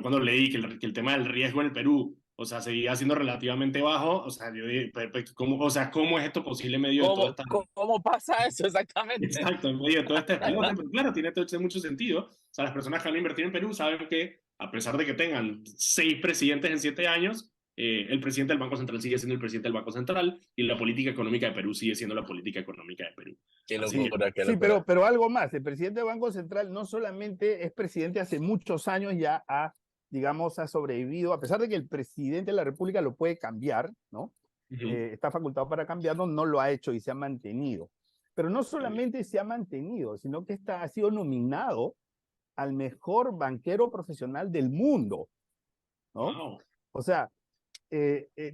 cuando leí que el tema del riesgo en el Perú, o sea, seguía siendo relativamente bajo, o sea, yo dije, ¿cómo, o sea, ¿cómo es esto posible en medio de toda ¿cómo, esta... cómo pasa eso exactamente? Exacto, en medio de todo este La despelote, verdad. pero claro, tiene todo mucho sentido. O sea, las personas que van a invertir en Perú saben que, a pesar de que tengan 6 presidentes en 7 años, el presidente del Banco Central sigue siendo el presidente del Banco Central y la política económica de Perú sigue siendo la política económica de Perú. Qué Así que, locura, qué Sí, locura. pero algo más, el presidente del Banco Central no solamente es presidente hace muchos años, ya ha, digamos, ha sobrevivido, a pesar de que el presidente de la República lo puede cambiar, ¿no? Está facultado para cambiarlo, no lo ha hecho y se ha mantenido. Pero no solamente se ha mantenido, sino que ha sido nominado al mejor banquero profesional del mundo, ¿no? wow. O sea,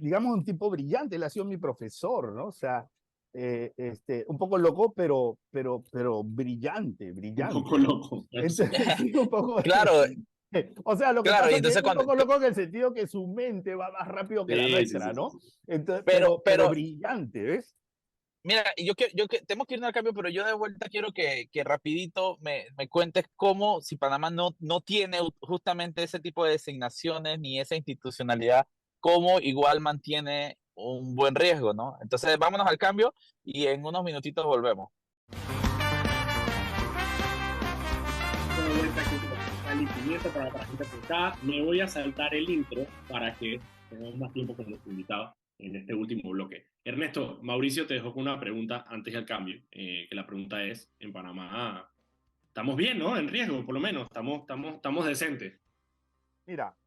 digamos, un tipo brillante, él ha sido mi profesor, ¿no? O sea, un poco loco, pero brillante, Un poco brillante, ¿no? loco. Entonces, sí, un poco... Claro, O sea, lo que claro, y pasa es que es entonces un cuando, poco loco en el sentido que su mente va más rápido que la Sí, sí, nuestra, sí, sí, ¿no? sí. Entonces, pero, pero pero, brillante, ¿ves? mira, tenemos que irnos al cambio, pero yo de vuelta quiero que rapidito me cuentes cómo, si Panamá no tiene justamente ese tipo de designaciones ni esa institucionalidad, cómo igual mantiene un buen riesgo, ¿no? Entonces, vámonos al cambio y en unos minutitos volvemos. De vuelta aquí con el infinito para la gente que está. Me voy a saltar el intro para que tengamos más tiempo con nuestro invitado en este último bloque. Ernesto, Mauricio te dejó con una pregunta antes del cambio, que la pregunta es, en Panamá, estamos bien, ¿no? En riesgo, por lo menos, estamos decentes. Mira,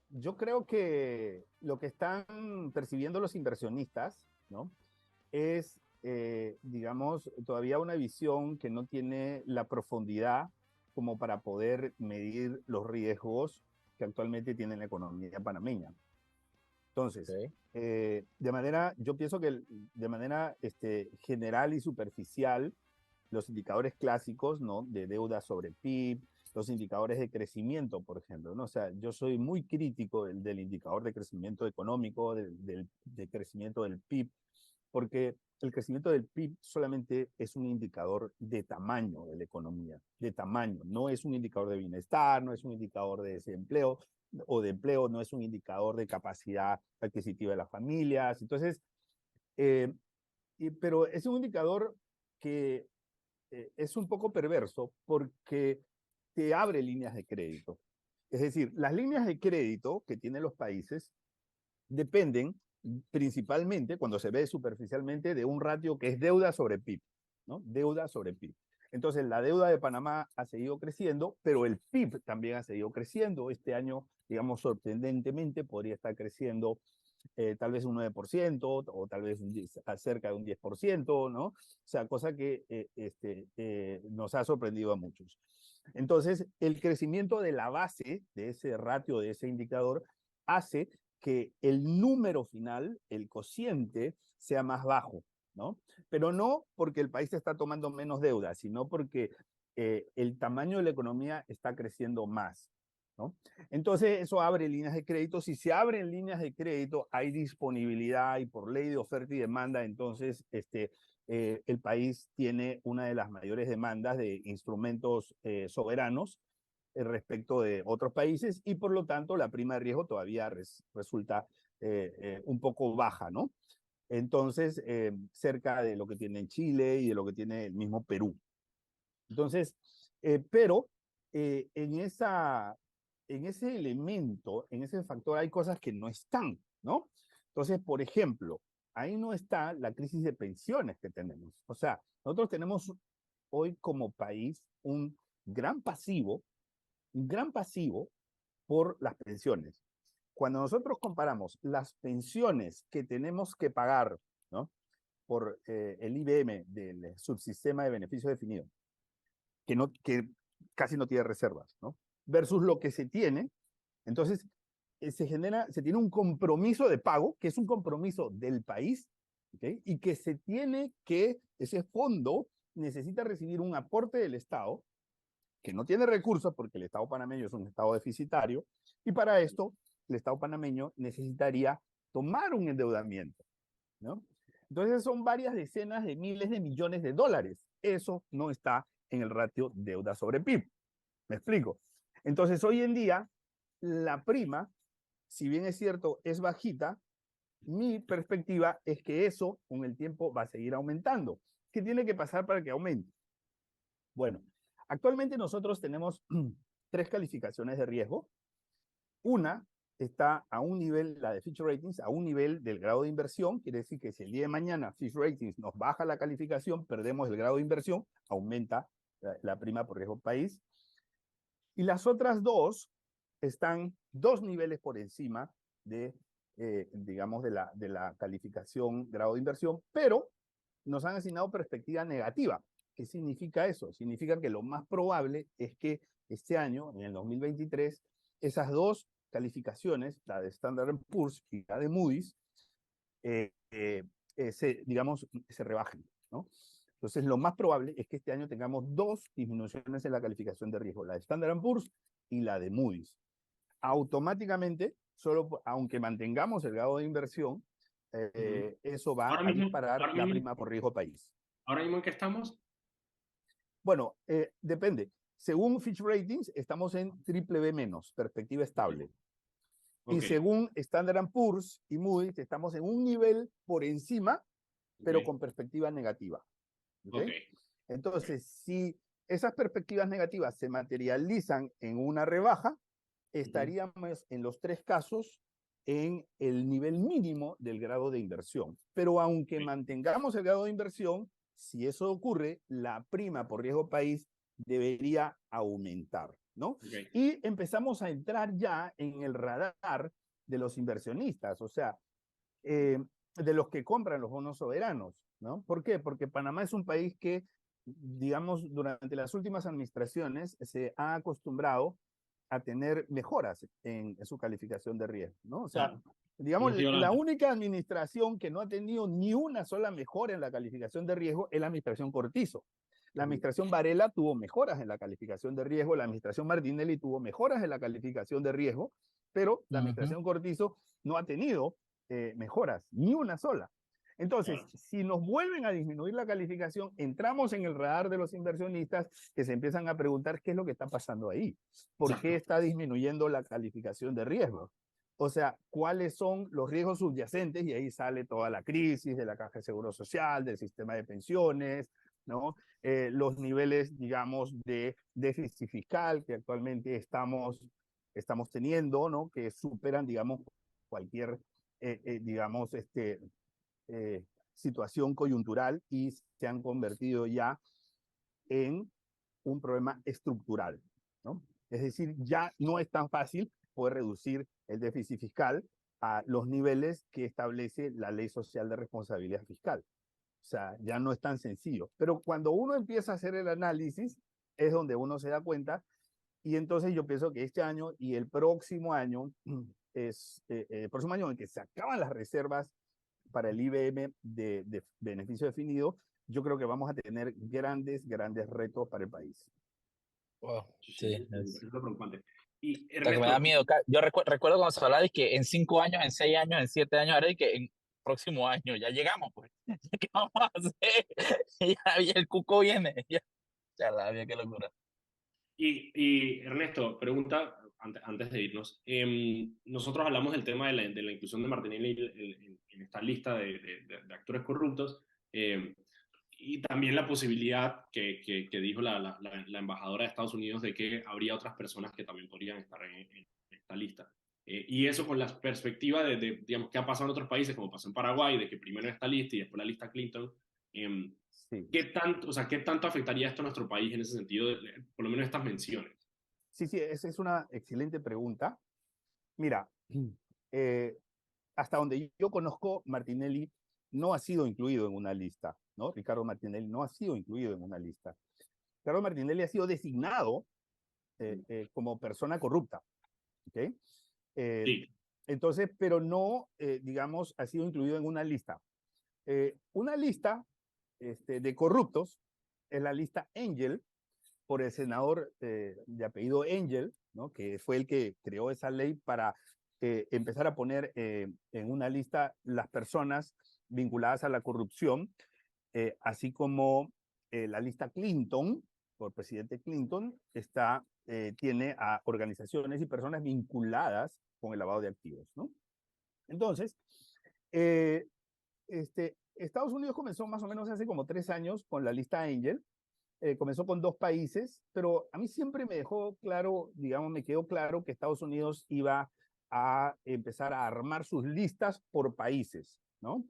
yo creo que lo que están percibiendo los inversionistas, ¿no? Es, digamos, todavía una visión que no tiene la profundidad como para poder medir los riesgos que actualmente tiene la economía panameña. Entonces, Okay. yo pienso que de manera general y superficial, los indicadores clásicos, ¿no? De deuda sobre PIB, los indicadores de crecimiento, por ejemplo, ¿no? O sea, yo soy muy crítico del indicador de crecimiento económico, de crecimiento del PIB, porque el crecimiento del PIB solamente es un indicador de tamaño de la economía, de tamaño, no es un indicador de bienestar, no es un indicador de desempleo o de empleo, no es un indicador de capacidad adquisitiva de las familias. Entonces, eh, pero es un indicador que es un poco perverso porque te abre líneas de crédito. Es decir, las líneas de crédito que tienen los países dependen principalmente, cuando se ve superficialmente, de un ratio que es deuda sobre PIB, ¿no? Deuda sobre PIB. Entonces, la deuda de Panamá ha seguido creciendo, pero el PIB también ha seguido creciendo. Este año, digamos, sorprendentemente, podría estar creciendo tal vez un 9% o tal vez cerca de un 10%, ¿no? O sea, cosa que nos ha sorprendido a muchos. Entonces, el crecimiento de la base de ese ratio, de ese indicador, hace que el número final, el cociente, sea más bajo, ¿no? Pero no porque el país está tomando menos deuda, sino porque el tamaño de la economía está creciendo más, ¿no? Entonces eso abre líneas de crédito. Si se abren líneas de crédito, hay disponibilidad y por ley de oferta y demanda, entonces el país tiene una de las mayores demandas de instrumentos soberanos respecto de otros países y por lo tanto la prima de riesgo todavía resulta un poco baja, ¿no? Entonces, cerca de lo que tiene Chile y de lo que tiene el mismo Perú. Entonces, pero en ese elemento, en ese factor, hay cosas que no están, ¿no? Entonces, por ejemplo, ahí no está la crisis de pensiones que tenemos. O sea, nosotros tenemos hoy como país un gran pasivo por las pensiones. Cuando nosotros comparamos las pensiones que tenemos que pagar, ¿no?, por el IBM del subsistema de beneficio definido, que casi no tiene reservas, ¿no?, versus lo que se tiene, entonces se tiene un compromiso de pago, que es un compromiso del país, ¿okay?, y que ese fondo necesita recibir un aporte del Estado, que no tiene recursos porque el Estado panameño es un Estado deficitario, y para esto el Estado panameño necesitaría tomar un endeudamiento, ¿no? Entonces son varias decenas de miles de millones de dólares. Eso no está en el ratio deuda sobre PIB. ¿Me explico? Entonces hoy en día la prima, si bien es cierto, es bajita, mi perspectiva es que eso con el tiempo va a seguir aumentando. ¿Qué tiene que pasar para que aumente? Bueno, actualmente nosotros tenemos 3 calificaciones de riesgo. Una está a un nivel, la de Fitch Ratings, a un nivel del grado de inversión. Quiere decir que si el día de mañana Fitch Ratings nos baja la calificación, perdemos el grado de inversión, aumenta la prima por riesgo país. Y las otras 2 están 2 niveles por encima de, digamos, de la calificación grado de inversión, pero nos han asignado perspectiva negativa. ¿Qué significa eso? Significa que lo más probable es que este año, en el 2023, esas 2 calificaciones, la de Standard & Poor's y la de Moody's, se rebajen, ¿no? Entonces, lo más probable es que este año tengamos 2 disminuciones en la calificación de riesgo, la de Standard & Poor's y la de Moody's. Automáticamente, aunque mantengamos el grado de inversión, eso va a disparar la prima por riesgo país. ¿Ahora mismo en qué estamos? Bueno, depende. Según Fitch Ratings, estamos en BBB-, perspectiva estable. Okay. Y según Standard & Poor's y Moody's, estamos en un nivel por encima, pero con perspectiva negativa. ¿Okay? Entonces, si esas perspectivas negativas se materializan en una rebaja, estaríamos en los 3 casos en el nivel mínimo del grado de inversión. Pero aunque mantengamos el grado de inversión, si eso ocurre, la prima por riesgo país debería aumentar, ¿no? Y empezamos a entrar ya en el radar de los inversionistas, o sea, de los que compran los bonos soberanos, ¿no? ¿Por qué? Porque Panamá es un país que, digamos, durante las últimas administraciones se ha acostumbrado a tener mejoras en su calificación de riesgo, ¿no? O sea, digamos, la única administración que no ha tenido ni una sola mejora en la calificación de riesgo es la administración Cortizo. La administración Varela tuvo mejoras en la calificación de riesgo, la administración Martinelli tuvo mejoras en la calificación de riesgo, pero la administración Cortizo no ha tenido mejoras, ni una sola. Entonces, si nos vuelven a disminuir la calificación, entramos en el radar de los inversionistas que se empiezan a preguntar qué es lo que está pasando ahí. ¿Por qué está disminuyendo la calificación de riesgo? O sea, ¿cuáles son los riesgos subyacentes? Y ahí sale toda la crisis de la Caja de Seguro Social, del sistema de pensiones, ¿no? Los niveles, digamos, de déficit fiscal que actualmente estamos teniendo, ¿no? Que superan, digamos, cualquier, digamos, situación coyuntural y se han convertido ya en un problema estructural, ¿no? Es decir, ya no es tan fácil poder reducir el déficit fiscal a los niveles que establece la Ley Social de Responsabilidad Fiscal. O sea, ya no es tan sencillo. Pero cuando uno empieza a hacer el análisis, es donde uno se da cuenta. Y entonces yo pienso que este año y el próximo año es el próximo año en que se acaban las reservas para el IBM de beneficio definido, yo creo que vamos a tener grandes retos para el país. Wow, sí, es lo preocupante. Y Ernesto, me da miedo. Yo recuerdo cuando se hablaba de que en 5 años, en 6 años, en 7 años, ahora y que en próximo año ya llegamos, pues. ¿Qué vamos a hacer? Ya el cuco viene. Ya la vida, qué locura. Y Ernesto, pregunta antes de irnos. Nosotros hablamos del tema de la inclusión de Martinelli en esta lista de actores corruptos, y también la posibilidad que dijo la embajadora de Estados Unidos de que habría otras personas que también podrían estar en esta lista. Y eso con la perspectiva digamos, qué ha pasado en otros países, como pasó en Paraguay, de que primero esta lista y después la lista Clinton. Sí. O sea, ¿qué tanto afectaría esto a nuestro país en ese sentido, por lo menos estas menciones? Sí, esa es una excelente pregunta. Mira, hasta donde yo conozco, Martinelli no ha sido incluido en una lista, ¿no? Ricardo Martinelli no ha sido incluido en una lista. Ricardo Martinelli ha sido designado como persona corrupta, ¿ok? Sí. Entonces, pero no, digamos, ha sido incluido en una lista. Una lista de corruptos es la lista Angel, por el senador de apellido Angel, ¿no? Que fue el que creó esa ley para empezar a poner en una lista las personas vinculadas a la corrupción, así como la lista Clinton, por presidente Clinton, tiene a organizaciones y personas vinculadas con el lavado de activos, ¿no? Entonces, Estados Unidos comenzó más o menos hace como 3 años con la lista Angel. Comenzó con 2 países, pero a mí siempre me dejó claro, digamos, me quedó claro que Estados Unidos iba a empezar a armar sus listas por países, ¿no?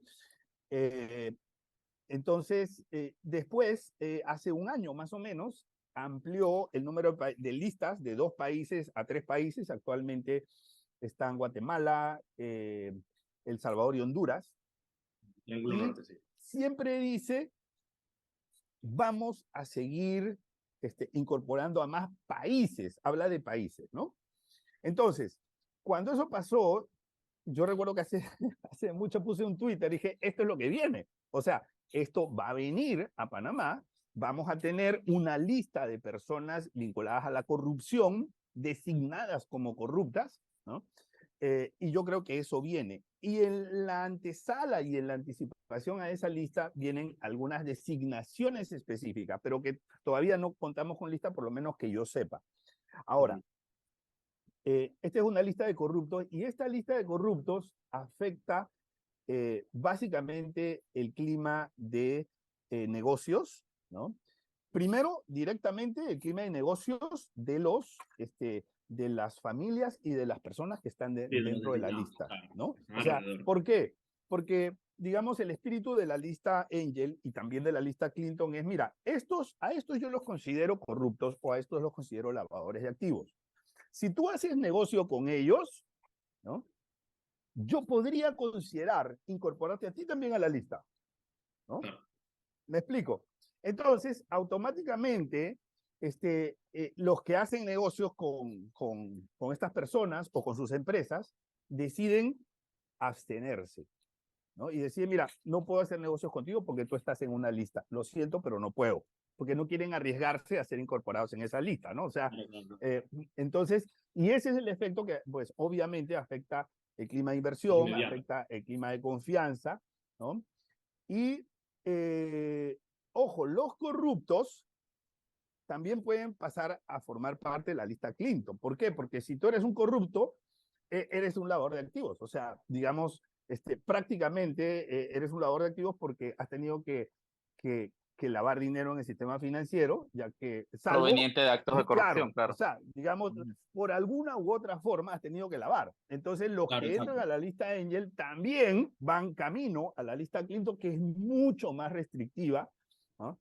Entonces, después, hace un año más o menos, amplió el número de listas de 2 países a 3 países. Actualmente están Guatemala, El Salvador y Honduras. Triángulo Norte, sí. Siempre dice, vamos a seguir incorporando a más países, habla de países, ¿no? Entonces, cuando eso pasó, yo recuerdo que hace mucho puse un Twitter, dije, esto es lo que viene. O sea, esto va a venir a Panamá, vamos a tener una lista de personas vinculadas a la corrupción, designadas como corruptas, ¿no? Y yo creo que eso viene. Y en la antesala y en la anticipación a esa lista vienen algunas designaciones específicas, pero que todavía no contamos con lista, por lo menos que yo sepa. Ahora, esta es una lista de corruptos y esta lista de corruptos afecta básicamente el clima de negocios, ¿no? Primero, directamente el clima de negocios de las familias y de las personas que están dentro de la lista, ¿no? O sea, ¿por qué? Porque, digamos, el espíritu de la lista Angel y también de la lista Clinton es, mira, a estos yo los considero corruptos o a estos los considero lavadores de activos. Si tú haces negocio con ellos, ¿no? Yo podría considerar incorporarte a ti también a la lista, ¿no? ¿Me explico? Entonces, automáticamente, los que hacen negocios con estas personas o con sus empresas deciden abstenerse, ¿no? Y deciden, mira, no puedo hacer negocios contigo porque tú estás en una lista. Lo siento, pero no puedo, porque no quieren arriesgarse a ser incorporados en esa lista, ¿no? O sea, entonces, y ese es el efecto que, pues, obviamente afecta el clima de inversión, afecta el clima de confianza, ¿no? Y, ojo, los corruptos también pueden pasar a formar parte de la lista Clinton. ¿Por qué? Porque si tú eres un corrupto, eres un lavador de activos. O sea, digamos, prácticamente eres un lavador de activos porque has tenido que lavar dinero en el sistema financiero, ya que salvo, proveniente de actos de corrupción, claro. O sea, digamos, por alguna u otra forma has tenido que lavar. Entonces, los que entran a la lista Angel también van camino a la lista Clinton, que es mucho más restrictiva, ¿no?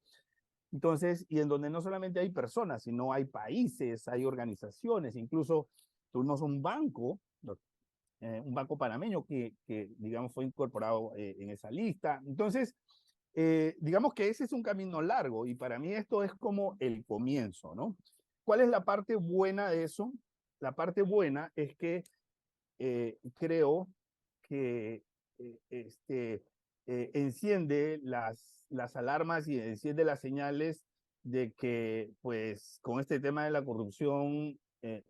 Entonces, y en donde no solamente hay personas, sino hay países, hay organizaciones, incluso tuvimos un banco panameño que digamos, fue incorporado en esa lista. Entonces, digamos que ese es un camino largo y para mí esto es como el comienzo, ¿no? ¿Cuál es la parte buena de eso? La parte buena es que creo que enciende las alarmas y enciende las señales de que, pues, con este tema de la corrupción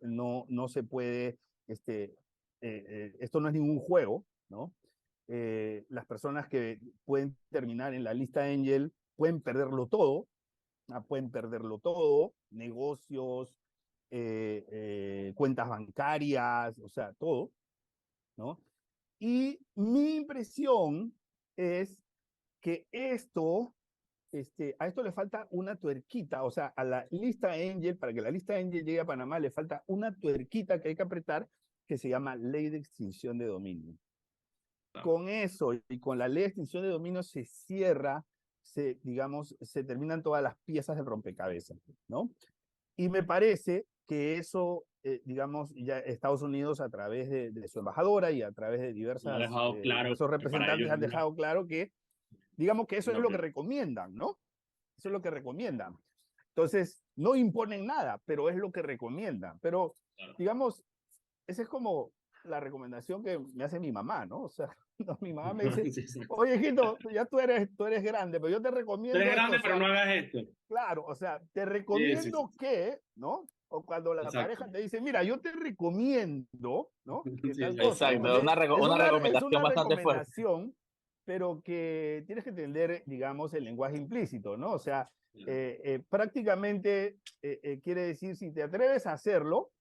no se puede, esto no es ningún juego, ¿no? Las personas que pueden terminar en la lista Angel pueden perderlo todo, negocios, cuentas bancarias, o sea, todo, ¿no? Y mi impresión es que a esto le falta una tuerquita, o sea, a la lista Angel, para que la lista Angel llegue a Panamá, le falta una tuerquita que hay que apretar, que se llama Ley de Extinción de Dominio. Con eso y con la Ley de Extinción de Dominio se cierra, digamos, se terminan todas las piezas del rompecabezas, ¿no? Y me parece que eso, digamos, ya Estados Unidos a través de su embajadora y a través de diversos representantes han dejado claro que, digamos que eso es lo que recomiendan, ¿no? Eso es lo que recomiendan. Entonces, no imponen nada, pero es lo que recomiendan. Pero, digamos, esa es como la recomendación que me hace mi mamá, ¿no? O sea, no, mi mamá me dice, oye, hijito, ya tú eres grande, pero yo te recomiendo... Tú eres grande, pero no hagas esto. Claro, o sea, te recomiendo que, ¿no? O cuando la pareja te dice, mira, yo te recomiendo, ¿no? Exacto, una recomendación bastante fuerte. Pero que tienes que entender, digamos, el lenguaje implícito, ¿no? O sea, prácticamente quiere decir, si te atreves a hacerlo,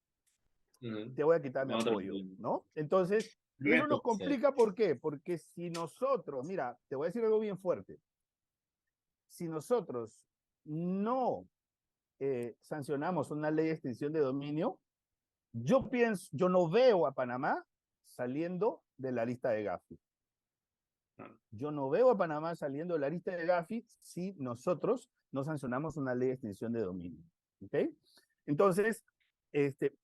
te voy a quitar mi apoyo, ¿no? Entonces, eso nos complica, ¿por qué? Porque si nosotros, mira, te voy a decir algo bien fuerte, si nosotros no sancionamos una ley de extinción de dominio, yo no veo a Panamá saliendo de la lista de Gafi. Yo no veo a Panamá saliendo de la lista de Gafi si nosotros no sancionamos una ley de extinción de dominio. ¿Ok? Entonces,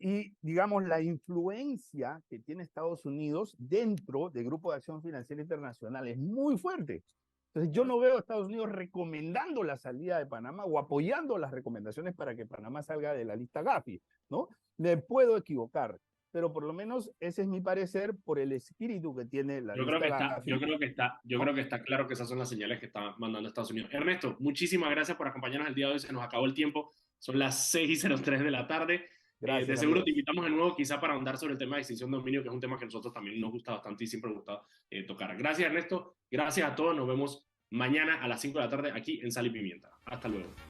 y digamos, la influencia que tiene Estados Unidos dentro del Grupo de Acción Financiera Internacional es muy fuerte. Entonces, yo no veo a Estados Unidos recomendando la salida de Panamá o apoyando las recomendaciones para que Panamá salga de la lista Gafi, ¿no? Me puedo equivocar, pero por lo menos ese es mi parecer por el espíritu que tiene la lista Gafi. Yo creo que está claro que esas son las señales que está mandando Estados Unidos. Ernesto, muchísimas gracias por acompañarnos el día de hoy. Se nos acabó el tiempo. Son las 6:03 de la tarde. Gracias, de seguro amigos. te invitamos de nuevo quizá para ahondar sobre el tema de extinción de dominio, que es un tema que a nosotros también nos gusta bastante y siempre nos gusta tocar. Gracias, Ernesto. Gracias a todos. Nos vemos mañana a las 5 de la tarde aquí en Sal y Pimienta. Hasta luego.